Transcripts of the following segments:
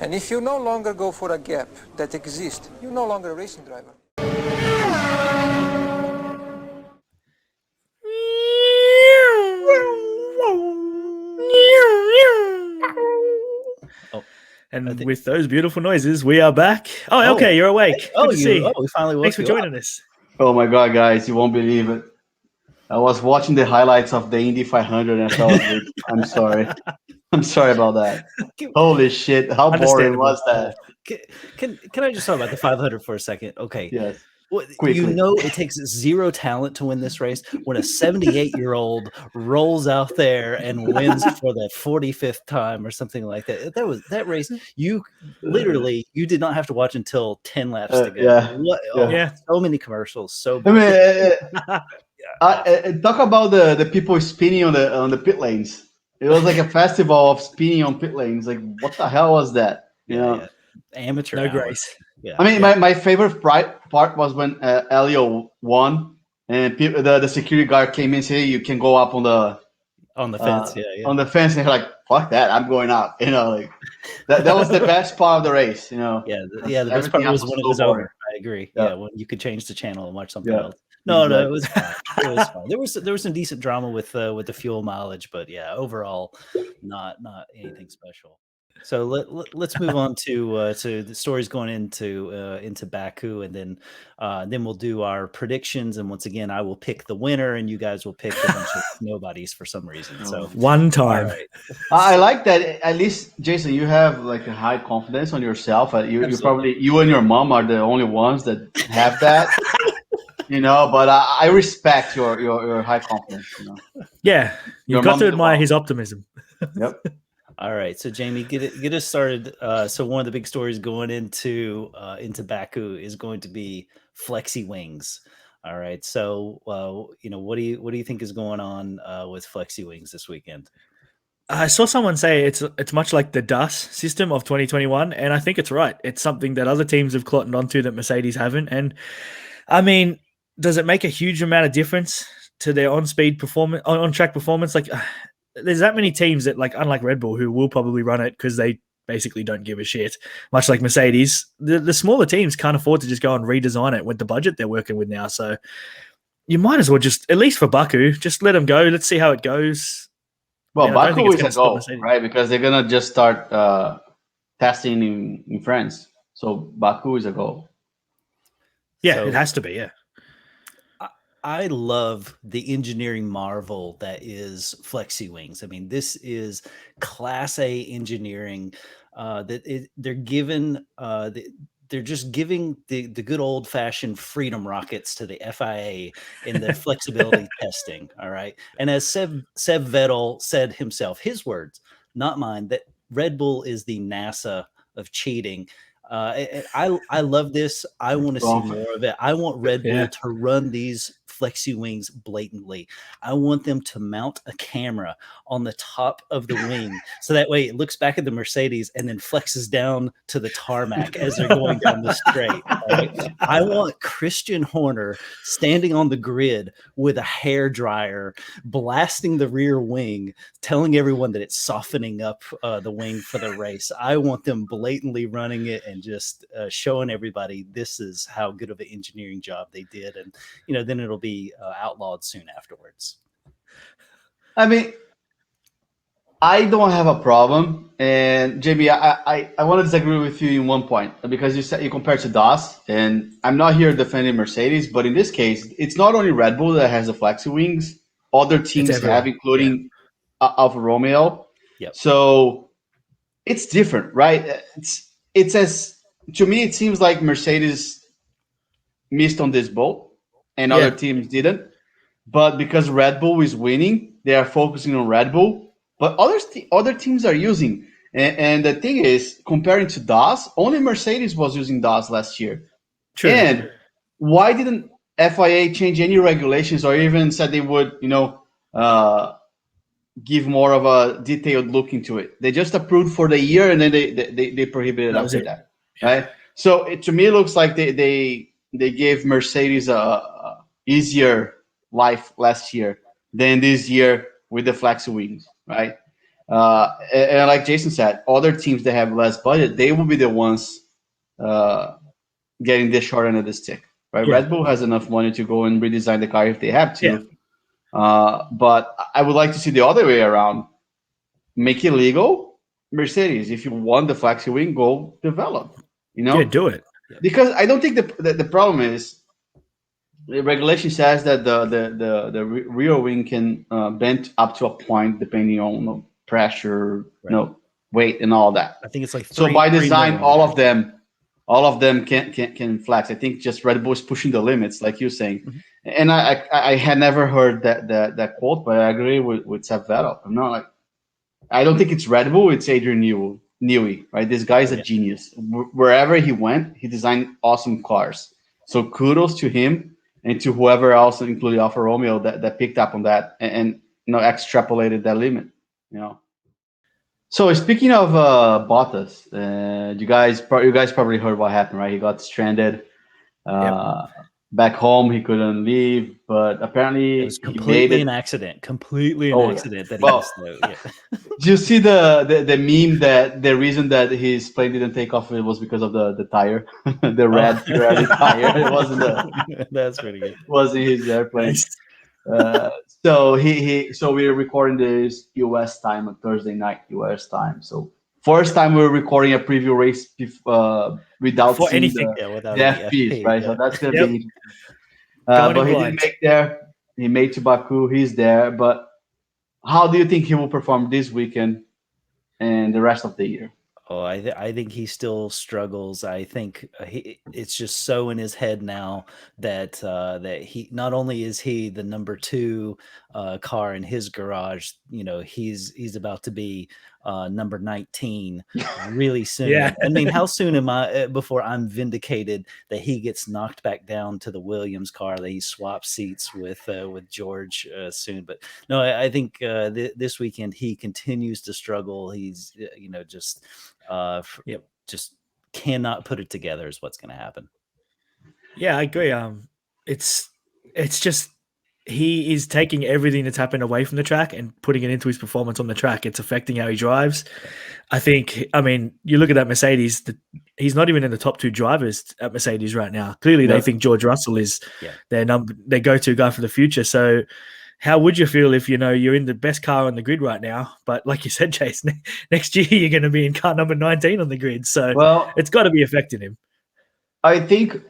And if you no longer go for a gap that exists, you're no longer a racing driver. And with those beautiful noises, we are back. Oh, okay, you're awake. Good to see. We finally woke Thanks for you joining up. us. Oh my God, guys, you won't believe it. I was watching the highlights of the Indy 500 and I fell asleep. I'm sorry. I'm sorry about that. Holy shit. How boring was that? Can I just talk about the 500 for a second? Okay. Yes. Well, Quickly. you know it takes zero talent to win this race when a 78-year-old rolls out there and wins for the 45th time or something like that. That race. You literally did not have to watch until 10 laps to go. Yeah. So many commercials. So talk about the people spinning on the pit lanes. It was like a festival of spinning on pit lanes. Like, what the hell was that? You know? Amateur. No grace. Yeah. I mean, my favorite part was when Elio won and the security guard came in and said, hey, you can go up on the fence. On the fence, and they're like, fuck that, I'm going up. You know, like that was the best part of the race, you know. The best part was when it was over. I agree. Yeah, when you could change the channel and watch something else. No, it was fine. It was fine. There was some decent drama with the fuel mileage, but yeah, overall, not anything special. So let's move on to the stories going into Baku, and then we'll do our predictions. And once again, I will pick the winner, and you guys will pick a bunch of nobodies for some reason. So one time, right. I like that. At least, Jason, you have like a high confidence on yourself. You probably you and your mom are the only ones that have that. You know, but I respect your high confidence. You know. Yeah, you've got to admire his optimism. Yep. All right, so Jamie, get us started. So one of the big stories going into Baku is going to be Flexi Wings. All right, so what do you think is going on with Flexi Wings this weekend? I saw someone say it's much like the DAS system of 2021, and I think it's right. It's something that other teams have cottoned onto that Mercedes haven't. And I mean, does it make a huge amount of difference to their on-speed performance, on-track performance? Like, there's that many teams that, like, unlike Red Bull, who will probably run it because they basically don't give a shit, much like Mercedes, the smaller teams can't afford to just go and redesign it with the budget they're working with now. So you might as well just, at least for Baku, just let them go. Let's see how it goes. Well, Baku is a goal, right? Because they're going to just start testing in France. So Baku is a goal. Yeah, so, it has to be, yeah. I love the engineering marvel that is Flexi Wings. I mean, this is Class A engineering. They're just giving the good old fashioned freedom rockets to the FIA in their flexibility testing. All right, and as Seb Vettel said himself, his words, not mine, that Red Bull is the NASA of cheating. I love this. I want to see more of it. I want Red Bull to run these Flexi Wings blatantly. I want them to mount a camera on the top of the wing so that way it looks back at the Mercedes and then flexes down to the tarmac as they're going down the straight. Right? I want Christian Horner standing on the grid with a hair dryer, blasting the rear wing, telling everyone that it's softening up the wing for the race. I want them blatantly running it and just showing everybody this is how good of an engineering job they did. And, then it'll be outlawed soon afterwards. I mean, I don't have a problem. And Jamie, I want to disagree with you in one point, because you said you compared to DAS, and I'm not here defending Mercedes, but in this case, it's not only Red Bull that has the Flexi Wings. Other teams have, including Alfa Romeo. Yep. So it's different, right? It's as, to me, it seems like Mercedes missed on this boat and other teams didn't. But because Red Bull is winning, they are focusing on Red Bull. But other teams are using. And the thing is, comparing to DAS, only Mercedes was using DAS last year. True. And why didn't FIA change any regulations or even said they would, give more of a detailed look into it? They just approved for the year and then they prohibited after that. Right? So to me, it looks like they gave Mercedes a easier life last year than this year with the Flexi Wings, right? And like Jason said, other teams that have less budget, they will be the ones getting this short end of the stick, right? Yeah. Red Bull has enough money to go and redesign the car if they have to. But I would like to see the other way around. Make it legal. Mercedes, if you want the Flexi Wing, go develop. Yeah, do it. Because I don't think the problem is the regulation says that the rear wing can bend up to a point depending on pressure, weight, and all that. I think it's like so by design, all of them can flex. I think just Red Bull is pushing the limits, like you're saying. Mm-hmm. And I had never heard that quote, but I agree with Seb Vettel. I'm not like, I don't think it's Red Bull, it's Adrian Newey, right? This guy is a genius. Wherever he went, he designed awesome cars. So kudos to him and to whoever else, including Alfa Romeo, that picked up on that and extrapolated that limit. So speaking of Bottas, you guys probably heard what happened, right? He got stranded. Back home, he couldn't leave, but apparently it was completely an accident. Completely an accident. That did you see the meme that the reason that his plane didn't take off was because of the tire, the red Pirelli tire? It wasn't That's pretty good. Wasn't his airplane. So we're recording this U.S. time on Thursday night, U.S. time. So first time we're recording a preview race without seeing anything without the FPs, right? So that's gonna be. But he didn't make there. He made to Baku. He's there. But how do you think he will perform this weekend and the rest of the year? Oh, I think he still struggles. I think it's just so in his head now that that he not only is he the number 2 car in his garage, he's about to be number 19 really soon. Yeah. I mean, how soon am I before I'm vindicated that he gets knocked back down to the Williams car, that he swaps seats with George soon? But no, I think this weekend he continues to struggle. He's just cannot put it together is what's going to happen. Yeah, I agree. It's just he is taking everything that's happened away from the track and putting it into his performance on the track. It's affecting how he drives. I mean, you look at that Mercedes, he's not even in the top 2 drivers at Mercedes right now. Clearly, they think George Russell is their go-to guy for the future. So how would you feel if, you're in the best car on the grid right now, but like you said, Jason, next year you're going to be in car number 19 on the grid. So it's got to be affecting him. I think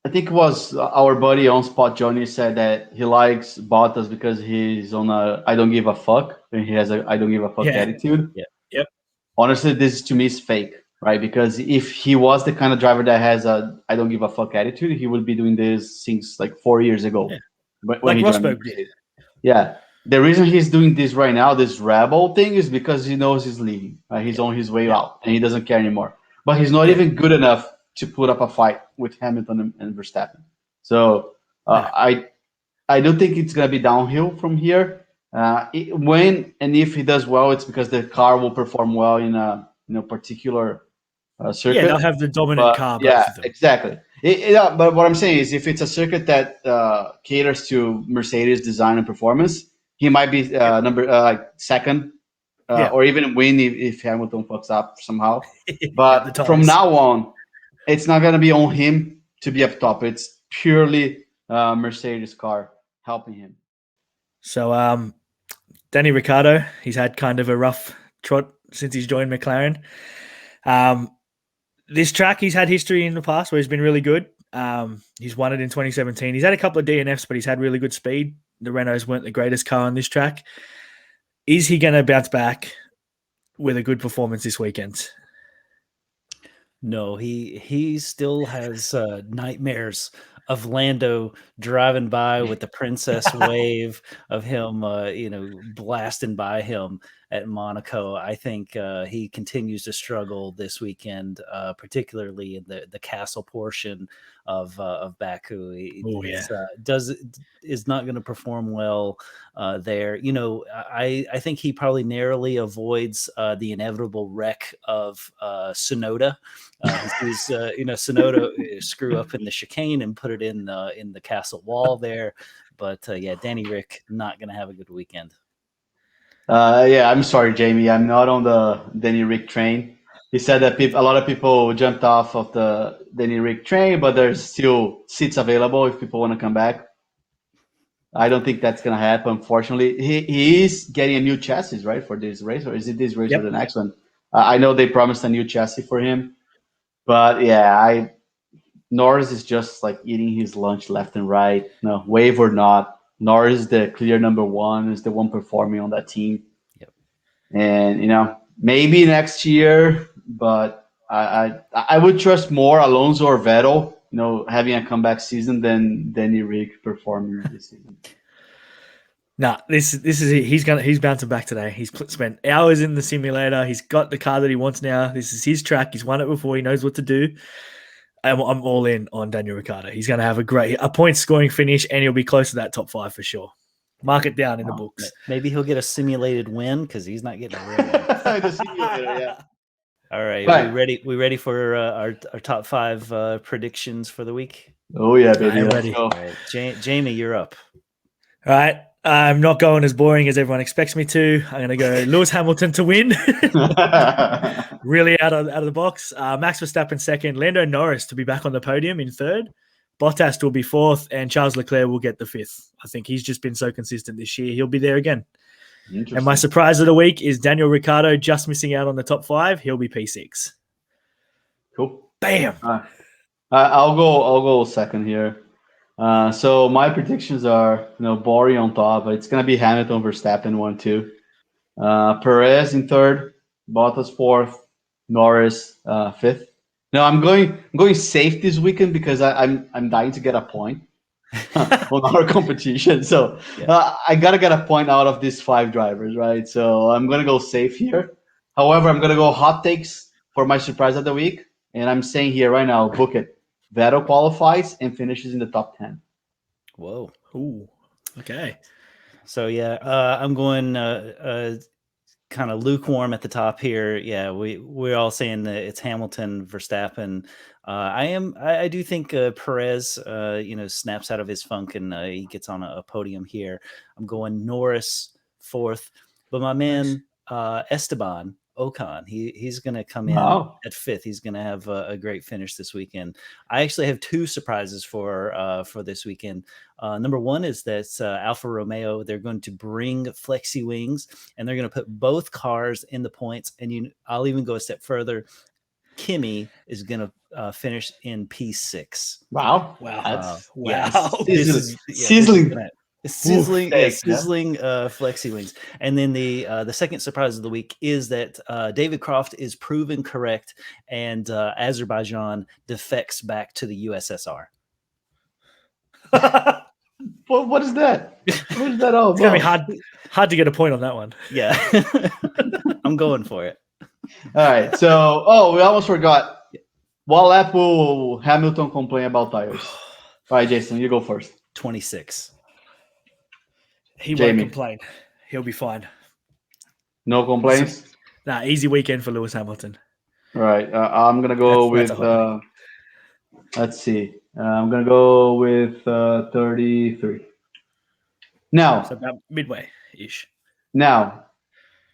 it was our buddy on Spot Johnny said that he likes Bottas because he's on a I don't give a fuck, and he has a I don't give a fuck attitude. Yeah. Yep. Honestly, this to me is fake, right? Because if he was the kind of driver that has a I don't give a fuck attitude, he would be doing this since like 4 years ago. Yeah. When he Rosberg did. Yeah. The reason he's doing this right now, this rebel thing, is because he knows he's leaving. Right? He's on his way out, and he doesn't care anymore. But he's not even good enough to put up a fight with Hamilton and Verstappen. So I don't think it's going to be downhill from here. When and if he does well, it's because the car will perform well in a particular circuit. Yeah, they'll have the dominant car. Yeah, exactly. But what I'm saying is, if it's a circuit that caters to Mercedes design and performance, he might be second, or even win if Hamilton fucks up somehow. But from now on, it's not going to be on him to be up top. It's purely Mercedes car helping him. So Danny Ricciardo, he's had kind of a rough trot since he's joined McLaren. This track, he's had history in the past where he's been really good. He's won it in 2017. He's had a couple of DNFs, but he's had really good speed. The Renaults weren't the greatest car on this track. Is he going to bounce back with a good performance this weekend? No, he still has nightmares of Lando driving by with the princess wave of him, blasting by him at Monaco. I think he continues to struggle this weekend, particularly in the castle portion of Baku. Is not going to perform well there. I think he probably narrowly avoids the inevitable wreck of Tsunoda. Tsunoda screw up in the chicane and put it in the castle wall there. But Danny Ric not going to have a good weekend. Yeah, I'm sorry, Jamie. I'm not on the Danny Ric train. He said that a lot of people jumped off of the Danny Ric train, but there's still seats available if people want to come back. I don't think that's gonna happen. Unfortunately, he is getting a new chassis, right, for this race, or is it this race or Yep. the next one? I know they promised a new chassis for him, but yeah, Norris is just like eating his lunch left and right. No, wave or not, Norris is the clear number one, is the one performing on that team. Yep. And maybe next year, but I would trust more Alonso or Vettel, having a comeback season than Danny Ric performing this season. Nah, this is it. He's bouncing back today. He's spent hours in the simulator. He's got the car that he wants now. This is his track. He's won it before. He knows what to do. I'm all in on Daniel Ricciardo. He's going to have a point scoring finish, and he'll be close to that top 5 for sure. Mark it down in the books. Maybe he'll get a simulated win because he's not getting a real one. The simulator, yeah. All right, Right. we ready for our top 5 predictions for the week? Oh yeah, baby. I'm Let's ready. go. All right, Jamie, you're up. All right. I'm not going as boring as everyone expects me to. I'm going to go Lewis Hamilton to win. Really out of the box. Max Verstappen second. Lando Norris to be back on the podium in third. Bottas will be fourth. And Charles Leclerc will get the fifth. I think he's just been so consistent this year. He'll be there again. And my surprise of the week is Daniel Ricciardo just missing out on the top 5. He'll be P6. Cool. Bam. I'll go second here. So my predictions are, boring on top. It's gonna be Hamilton, Verstappen 1-2, Perez in third, Bottas fourth, Norris fifth. No, I'm going safe this weekend because I'm dying to get a point on our competition. So I gotta get a point out of these 5 drivers, right? So I'm gonna go safe here. However, I'm gonna go hot takes for my surprise of the week, and I'm saying here right now, book it. Vettel qualifies and finishes in the top 10. Whoa. Ooh. Okay. So yeah, I'm going kind of lukewarm at the top here. Yeah, we're all saying that it's Hamilton, Verstappen. I do think Perez, snaps out of his funk and he gets on a podium here. I'm going Norris fourth, but my man Esteban Ocon, he's going to come in at fifth. He's going to have a great finish this weekend. I actually have 2 surprises for this weekend. Number one is that Alfa Romeo, they're going to bring Flexi Wings, and they're going to put both cars in the points. And I'll even go a step further. Kimi is going to finish in P6. Wow. Wow. Sizzling. Sizzling Flexi Wings. And then the second surprise of the week is that David Croft is proven correct, and Azerbaijan defects back to the USSR. What is that? What is that all about? It's gonna be hard to get a point on that one. Yeah. I'm going for it. All right. So, we almost forgot. What lap will Hamilton complain about tires? All right, Jason, you go first. 26. He won't complain. He'll be fine. No complaints? Nah, easy weekend for Lewis Hamilton. All right. I'm going to go with, let's see. I'm going to go with 33. Now. So about midway-ish. Now,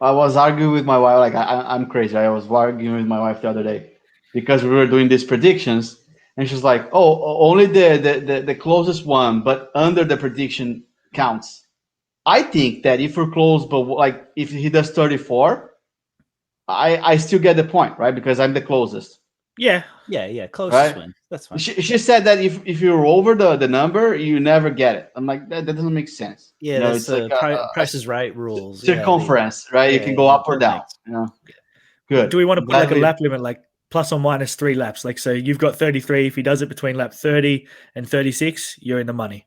I was arguing with my wife. Like, I'm crazy. I was arguing with my wife the other day because we were doing these predictions. And she's like, only the closest one, but under the prediction counts. I think that if we're close, but like if he does 34, I still get the point, right? Because I'm the closest. Yeah. Closest win. That's fine. She said that if you're over the number, you never get it. I'm like, that doesn't make sense. Yeah, that's like Price is Right rules. Circumference, right? You can go up or down. Good. Do we want to put like a lap limit, like plus or minus 3 laps? Like, so you've got 33. If he does it between lap 30 and 36, you're in the money.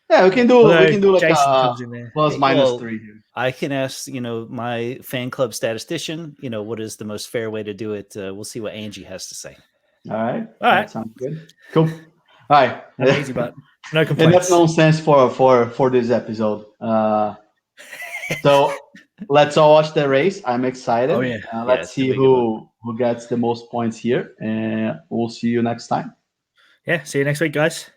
Yeah, we can do like Jason comes in there. plus minus 3 here. I can ask, my fan club statistician, what is the most fair way to do it? We'll see what Angie has to say. All right. That sounds good. Cool. All right. Easy, but no complaints. Enough nonsense for this episode. So let's all watch the race. I'm excited. Oh, yeah. Let's see who gets the most points here, and we'll see you next time. Yeah. See you next week, guys.